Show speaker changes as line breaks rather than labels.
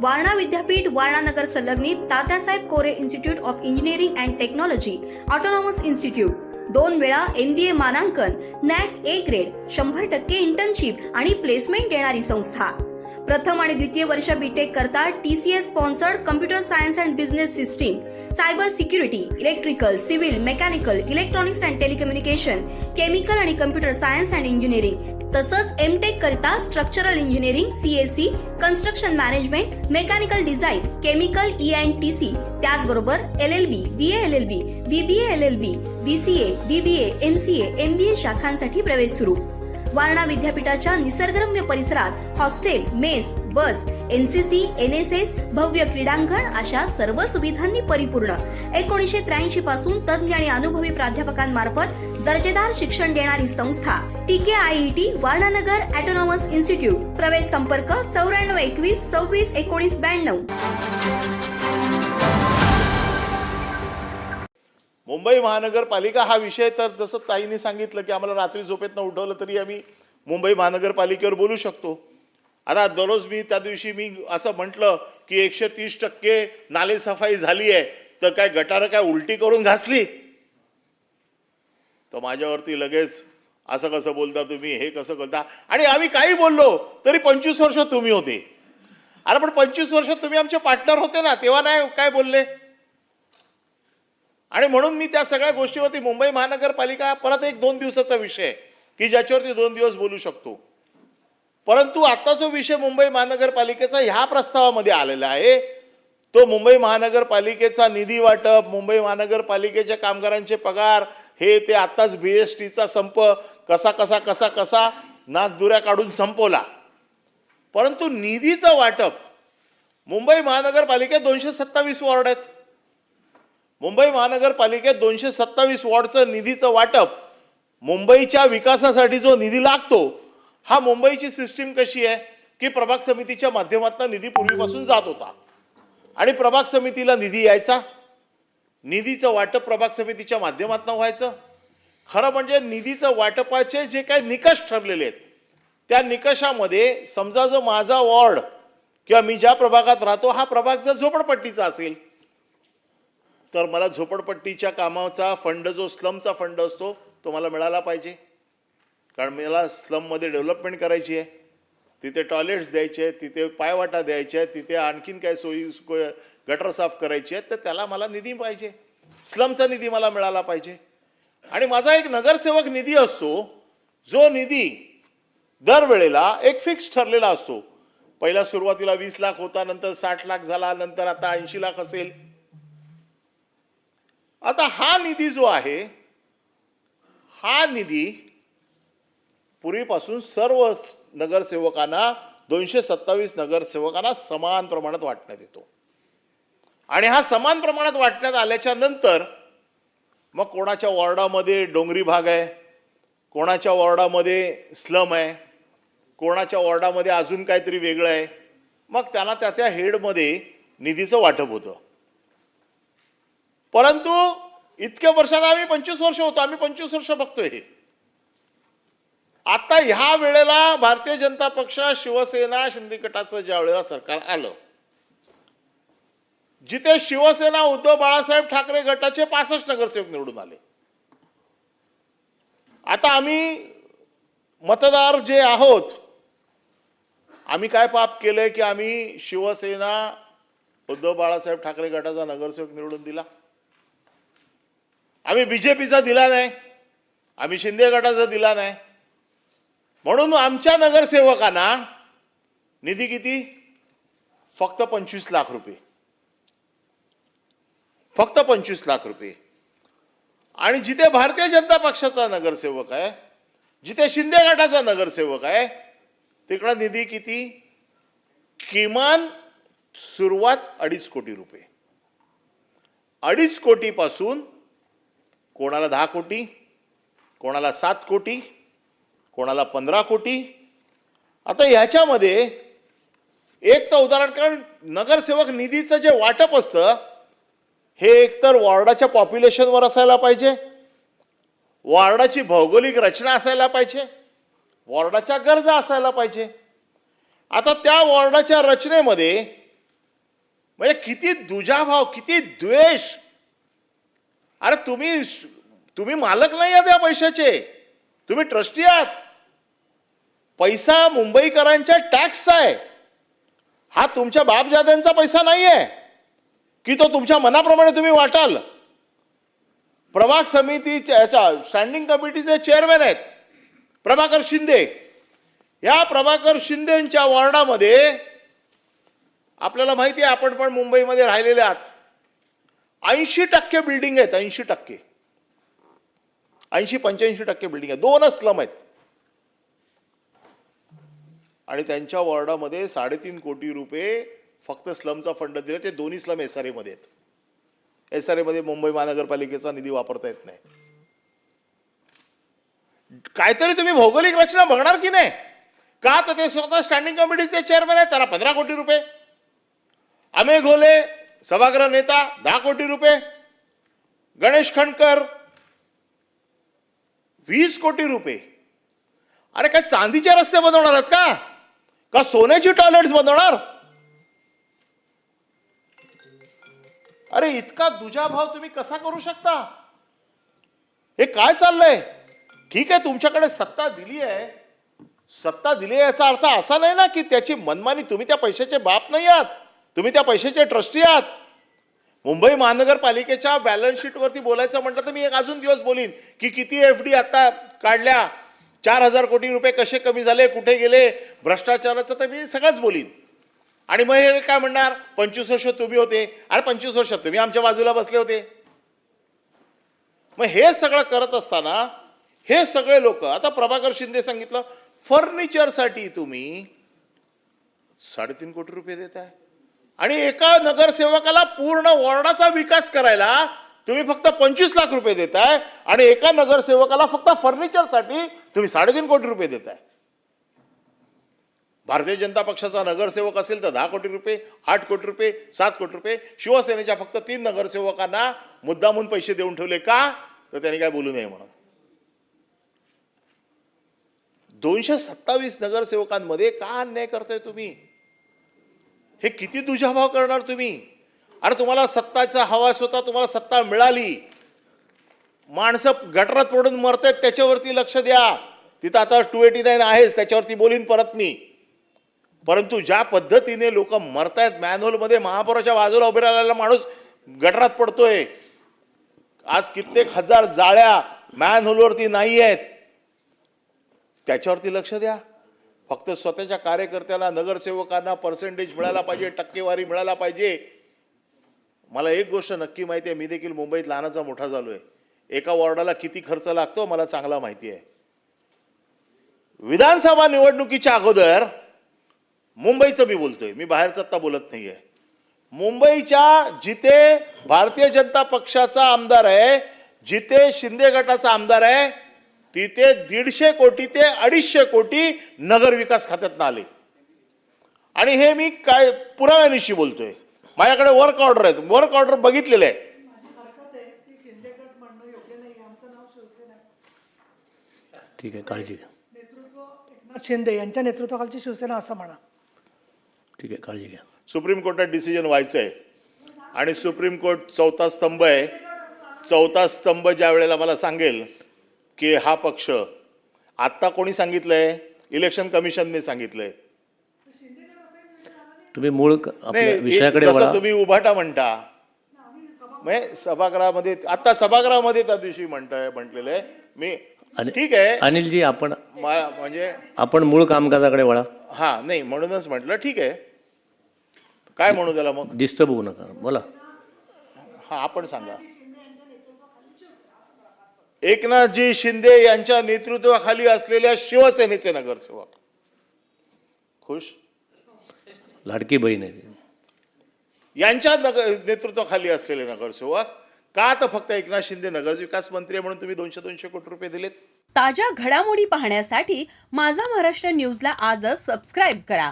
वारणा विद्यापीठ वारणा नगर संलग्नित Tatyasaheb Kore institute of engineering and technology autonomous institute, 2 वेळा MBA मानांकन, NAC A ग्रेड, 100% इंटर्नशिप आणि प्लेसमेंट देणारी संस्था। प्रथम आणि द्वितीय वर्ष बीटेक करता TCS sponsored computer science and business system, cyber security, electrical, civil, mechanical, electronics and telecommunication, chemical आणि कम्प्युटर सायन्स अँड इंजिनिअरिंग, तसंच MTech करता structural engineering, CSE, construction management, mechanical design, chemical ENTC, त्याचबरोबर LLB, BA LLB, BBA LLB, BCA, BBA, MCA, MBA शाखांसाठी प्रवेश सुरू। वारणा विद्यापीठाच्या निसर्गरम्य परिसरात hostel, mess, बस, NCC, NSS, भव्य क्रीडांगण अशा सर्व सुविधांनी परिपूर्ण 1983 पासून तज्ञ आणि अनुभवी प्राध्यापकांमार्फत दर्जेदार शिक्षण देणारी संस्था TKIET वारणानगर ऑटोनॉमस इन्स्टिट्यूट। प्रवेश संपर्क 9421 26 19 92।
मुंबई महानगरपालिका हा विषय तर जसं ताईंनी सांगितलं की आम्हाला रात्री झोपेतनं उठवलं तरी आम्ही मुंबई महानगरपालिकेवर बोलू शकतो। आता दररोज मी त्या दिवशी मी असं म्हटलं की 130% नालेसफाई झाली आहे, तर काय गटारं काय उलटी करून घासली, तर माझ्यावरती लगेच असं कसं बोलता तुम्ही, हे कसं बोलता, आणि आम्ही काही बोललो तरी 25 वर्ष तुम्ही होते। अरे पण 25 वर्ष तुम्ही आमचे पार्टनर होते ना, तेव्हा नाही काय बोलले? आणि म्हणून मी त्या सगळ्या गोष्टीवरती मुंबई महानगरपालिका परत एक 2 दिवसाचा विषय आहे की ज्याच्यावरती 2 दिवस बोलू शकतो। परंतु आता जो विषय मुंबई महानगरपालिकेचा ह्या प्रस्तावामध्ये आलेला आहे तो मुंबई महानगरपालिकेचा निधी वाटप, मुंबई महानगरपालिकेच्या कामगारांचे पगार, हे ते आताच BSTचा संप कसा कसा कसा कसा नाकदुऱ्या काढून संपवला। परंतु निधीचं वाटप, मुंबई महानगरपालिकेत 227 वॉर्ड आहेत। मुंबई महानगरपालिकेत 227 वॉर्डचं निधीचं वाटप, मुंबईच्या विकासासाठी जो निधी लागतो, हा मुंबईची सिस्टीम कशी आहे की प्रभाग समितीच्या माध्यमातून निधी पूर्वीपासून जात होता आणि प्रभाग समितीला निधी यायचा, निधीचं वाटप प्रभाग समितीच्या माध्यमातून व्हायचं। खरं म्हणजे निधीचं वाटपाचे जे काही निकष ठरलेले आहेत त्या निकषामध्ये समजा जर माझा वॉर्ड किंवा मी ज्या प्रभागात राहतो हा प्रभाग जर झोपडपट्टीचा असेल तर मला झोपडपट्टीच्या कामाचा फंड, जो स्लमचा फंड असतो, तो मला मिळाला पाहिजे, कारण मला स्लममध्ये डेव्हलपमेंट करायची आहे, तिथे टॉयलेट्स द्यायचे आहेत, तिथे पायवाटा द्यायचे आहेत, तिथे आणखीन काय सोयी गटर साफ करायची आहेत, तर त्याला मला निधी पाहिजे, स्लमचा निधी मला मिळाला पाहिजे। आणि माझा एक नगरसेवक निधी असतो, जो निधी दरवेळेला एक फिक्स ठरलेला असतो। पहिला सुरुवातीला 20 लाख होता, नंतर 60 लाख झाला, नंतर आता 80 लाख असेल। आता हा निधी जो आहे, हा निधी पूर्वीपासून सर्व नगरसेवकांना, 227 नगरसेवकांना समान प्रमाणात वाटण्यात येतो। आणि हा समान प्रमाणात वाटण्यात आल्याच्या नंतर मग कोणाच्या वॉर्डामध्ये डोंगरी भाग आहे, कोणाच्या वॉर्डामध्ये स्लम आहे, कोणाच्या वॉर्डामध्ये अजून काहीतरी वेगळं आहे, मग त्यांना त्या हेडमध्ये निधीचं वाटप होतं। परंतु इतक्या वर्षात आम्ही 25 वर्ष होतो, आम्ही 25 वर्ष बघतोय हे। आता ह्या वेळेला भारतीय जनता पक्ष, शिवसेना, शिंदे गटाचं ज्या वेळेला सरकार आलं, जिथे शिवसेना उद्धव बाळासाहेब ठाकरे गटाचे 65 नगरसेवक निवडून आले। आता आम्ही मतदार जे आहोत, आम्ही काय पाप केलंय की आम्ही शिवसेना उद्धव बाळासाहेब ठाकरे गटाचा नगरसेवक निवडून दिला, आम्ही BJPचा दिला नाही, आम्ही शिंदे गटाचा दिला नाही, म्हणून आमच्या नगरसेवकांना निधी किती? फक्त 25 लाख रुपये, फक्त 25 लाख रुपये। आणि जिथे भारतीय जनता पक्षाचा नगरसेवक आहे, जिथे शिंदे गटाचा नगरसेवक आहे, तिकडे निधी किती? किमान सुरुवात 2.5 कोटी रुपये। 2.5 कोटीपासून कोणाला 10 कोटी, कोणाला 7 कोटी, कोणाला 15 कोटी। आता ह्याच्यामध्ये एक तर उदाहरण, कारण नगरसेवक निधीचं जे वाटप असतं हे एकतर वॉर्डाच्या पॉप्युलेशनवर असायला पाहिजे, वॉर्डाची भौगोलिक रचना असायला पाहिजे, वॉर्डाच्या गरजा असायला पाहिजे। आता त्या वॉर्डाच्या रचनेमध्ये म्हणजे किती दुजाभाव, किती द्वेष. अरे तुम्ही मालक नाही आहात या पैशाचे, तुम्ही ट्रस्टी आहात. पैसा मुंबईकरांच्या टॅक्सचा आहे. हा तुमच्या बापजाद्यांचा पैसा नाहीये की तो तुमच्या मनाप्रमाणे तुम्ही वाटाल. प्रभाग समितीच्या स्टँडिंग कमिटीचे चेअरमॅन आहेत प्रभाकर शिंदे. या प्रभाकर शिंदेच्या वॉर्डामध्ये आपल्याला माहिती आहे, आपण पण मुंबईमध्ये राहिलेले आहात, 80% बिल्डिंग आहेत. 80%, 80-85% बिल्डिंग आहेत. 2 स्लम आहेत आणि त्यांच्या वॉर्डामध्ये 3.5 कोटी रुपये फक्त स्लमचा फंड दिले. ते दोन्ही स्लम SRA मध्ये आहेत. SRA मध्ये मुंबई महानगरपालिकेचा निधी वापरता येत नाही. काहीतरी तुम्ही भौगोलिक रचना बघणार की नाही का? तर ते स्वतः स्टँडिंग कमिटीचे चेअरमॅन आहेत, त्याला 15 कोटी रुपये. अमेय घोले सभागृह नेता 10 कोटी रुपये. गणेश खंडकर 20 कोटी रुपये. अरे काय चांदीचे रस्ते बनवणार आहेत का सोन्याची टॉयलेट्स बनवणार? अरे इतका दुजाभाव तुम्ही कसा करू शकता? हे काय चाललंय? ठीक आहे, तुमच्याकडे सत्ता दिली आहे, सत्ता दिली आहे याचा अर्थ असा नाही ना की त्याची मनमानी. तुम्ही त्या पैशाचे बाप नाही आहात, तुम्ही त्या पैशाचे ट्रस्टी आहात. मुंबई महानगरपालिकेच्या बॅलन्स शीटवरती बोलायचं म्हटलं तर मी एक अजून दिवस बोलीन की किती FD आता काढल्या, 4,000 कोटी रुपये कसे कमी झाले, कुठे गेले, भ्रष्टाचाराचं तर मी सगळंच बोलीन. आणि मग हे काय म्हणणार, 25 वर्ष तुम्ही होते. अरे 25 वर्षात तुम्ही आमच्या बाजूला बसले होते. मग हे सगळं करत असताना हे सगळे लोक, आता प्रभाकर शिंदे सांगितलं फर्निचरसाठी तुम्ही 3.5 कोटी रुपये देत आहे आणि एका नगरसेवकाला पूर्ण वॉर्डाचा विकास करायला तुम्ही फक्त 25 लाख रुपये देताय आणि एका नगरसेवकाला फक्त फर्निचरसाठी तुम्ही 3.5 कोटी रुपये देताय. भारतीय जनता पक्षाचा नगरसेवक असेल तर 10 कोटी रुपये, 8 कोटी रुपये, 7 कोटी रुपये. शिवसेनेच्या फक्त 3 नगरसेवकांना मुद्दामून पैसे देऊन ठेवले का? तर त्यांनी काय बोलू नये म्हणून. 227 नगरसेवकांमध्ये का अन्याय करताय तुम्ही? हे किती दुजाभाव करणार तुम्ही? अरे तुम्हाला सत्ताचा हवास होता, तुम्हाला सत्ता मिळाली, माणसं गटारात पडून मरतायत त्याच्यावरती लक्ष द्या. तिथं आता 289 आहेच, त्याच्यावरती बोलीन परत मी. परंतु ज्या पद्धतीने लोक मरतायत, मॅनहोलमध्ये महापौराच्या बाजूला उभे राहिलेला माणूस गटारात पडतोय. आज कित्येक हजार जाळ्या मॅनहोलवरती नाही आहेत, त्याच्यावरती लक्ष द्या. फक्त स्वतःच्या कार्यकर्त्याला, नगरसेवकांना पर्सेंटेज मिळाला पाहिजे, टक्केवारी मिळाला पाहिजे. मला एक गोष्ट नक्की माहिती आहे, मी देखील मुंबईत लहानाचा मोठा झालोय. एका वॉर्डाला किती खर्च लागतो मला चांगला माहिती आहे. विधानसभा निवडणुकीच्या अगोदर मुंबईचं मी बोलतोय, मी बाहेरचं आत्ता बोलत नाहीये. मुंबईच्या जिथे भारतीय जनता पक्षाचा आमदार आहे, जिथे शिंदे गटाचा आमदार आहे, तिथे 150 कोटी ते 250 कोटी नगर विकास खात्यातून आले. आणि हे मी काय पुराव्यानिशी बोलतोय. माझ्याकडे वर्क ऑर्डर आहेत, वर्क ऑर्डर बघितलेले आहे.
ठीक आहे, काळजी घ्या.
एकनाथ शिंदे यांच्या नेतृत्वाखालची शिवसेना असं म्हणा.
ठीक आहे, काळजी घ्या.
सुप्रीम कोर्टात डिसिजन व्हायचं आहे आणि सुप्रीम कोर्ट 4था स्तंभ आहे. 4था स्तंभ ज्या वेळेला मला सांगेल की हा पक्ष, आत्ता कोणी सांगितलंय? इलेक्शन कमिशनने सांगितलंय.
तुम्ही मूळ आपल्या
नाही,
विषयाकडे
जसं
वळा.
तुम्ही उभाटा म्हणता, म्हणजे सभागृहामध्ये, आता सभागृहामध्ये त्या दिवशी म्हटलेलं आहे मी. ठीक आहे
अनिलजी, आपण
म्हणजे
आपण मूळ कामकाजाकडे वळा.
हा, नाही म्हणूनच म्हटलं. ठीक आहे, काय म्हणू त्याला मग?
डिस्टर्ब होऊ नका, बोला.
हा, आपण सांगा. एकनाथजी शिंदे यांच्या नेतृत्वाखाली असलेल्या शिवसेनेचे नगरसेवक खुश,
लाडकी बहीण आहे.
यांच्या नेतृत्वाखाली असलेले नगरसेवक का? तर फक्त एकनाथ शिंदे नगरविकास मंत्री म्हणून तुम्ही 200 कोटी रुपये दिलेत.
ताज्या घडामोडी पाहण्यासाठी माझा महाराष्ट्र न्यूजला आजच सबस्क्राईब करा.